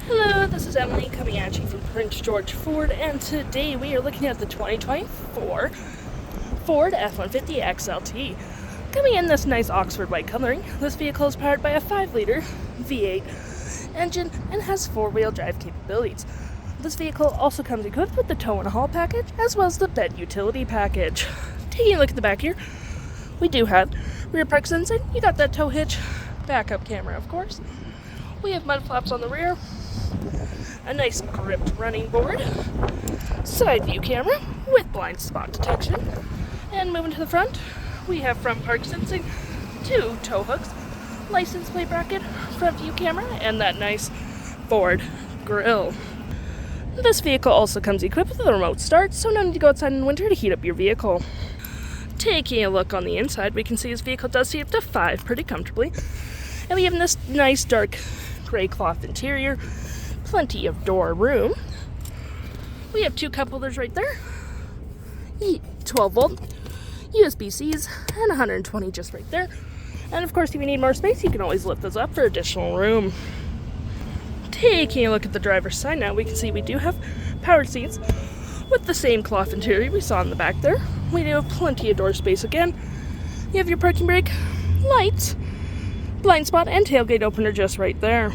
Hello, this is Emily coming at you from Prince George Ford, and today we are looking at the 2024 Ford F-150 XLT. Coming in this nice Oxford white coloring, this vehicle is powered by a 5-liter V8 engine and has 4-wheel drive capabilities. This vehicle also comes equipped with the tow and haul package as well as the bed utility package. Taking a look at the back here, we do have rear park sensing. You got that tow hitch, backup camera of course. We have mud flaps on the rear, a nice gripped running board, side view camera with blind spot detection, and moving to the front, we have front park sensing, 2 tow hooks, license plate bracket, front view camera, and that nice Ford grille. This vehicle also comes equipped with a remote start, so no need to go outside in winter to heat up your vehicle. Taking a look on the inside, we can see this vehicle does seat up to 5 pretty comfortably, and we have this nice dark gray cloth interior, plenty of door room. We have 2 cup holders right there, 12 volt, USB-Cs, and 120 just right there. And of course, if you need more space, you can always lift those up for additional room. Taking a look at the driver's side now, we can see we do have power seats with the same cloth interior we saw in the back there. We do have plenty of door space again. You have your parking brake, lights, blind spot, and tailgate opener just right there.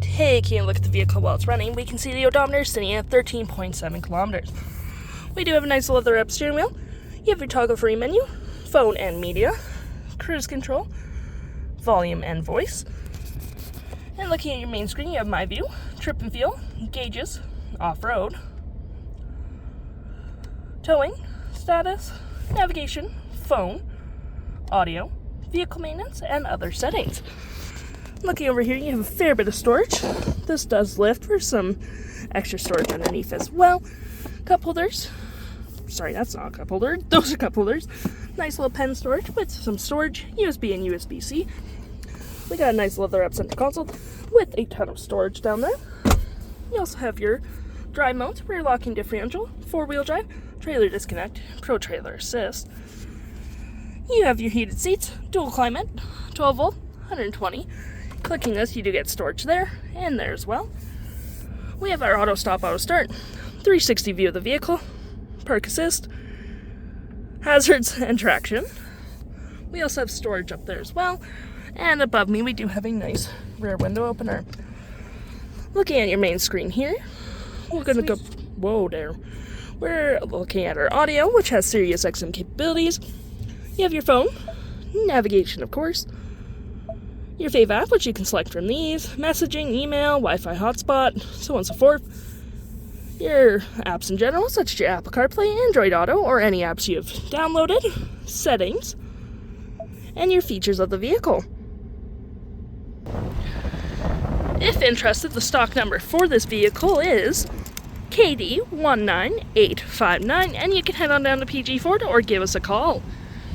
Taking a look at the vehicle while it's running, we can see the odometer sitting at 13.7 kilometers. We do have a nice leather-wrapped steering wheel. You have your toggle-free menu, phone and media, cruise control, volume and voice. And looking at your main screen, you have My View, Trip and Fuel, gauges, off-road, towing, status, navigation, phone, audio, vehicle maintenance, and other settings. Looking over here, you have a fair bit of storage. This does lift for some extra storage underneath as well. Cup holders. Sorry, that's not a cup holder. Those are cup holders. Nice little pen storage with some storage, USB and USB-C. We got a nice leather-wrapped center console with a ton of storage down there. You also have your drive modes, rear locking differential, 4-wheel drive, trailer disconnect, pro trailer assist. You have your heated seats, dual climate, 12 volt, 120. Clicking this, you do get storage there and there as well. We have our auto stop, auto start, 360 view of the vehicle, park assist, hazards, and traction. We also have storage up there as well. And above me, we do have a nice rear window opener. Looking at your main screen here, we're going to go, whoa there. We're looking at our audio, which has Sirius XM capabilities. You have your phone, navigation of course, your fave app, which you can select from these, messaging, email, Wi-Fi hotspot, so on and so forth. Your apps in general, such as your Apple CarPlay, Android Auto, or any apps you've downloaded, settings, and your features of the vehicle. If interested, the stock number for this vehicle is KD19859, and you can head on down to PG Ford or give us a call.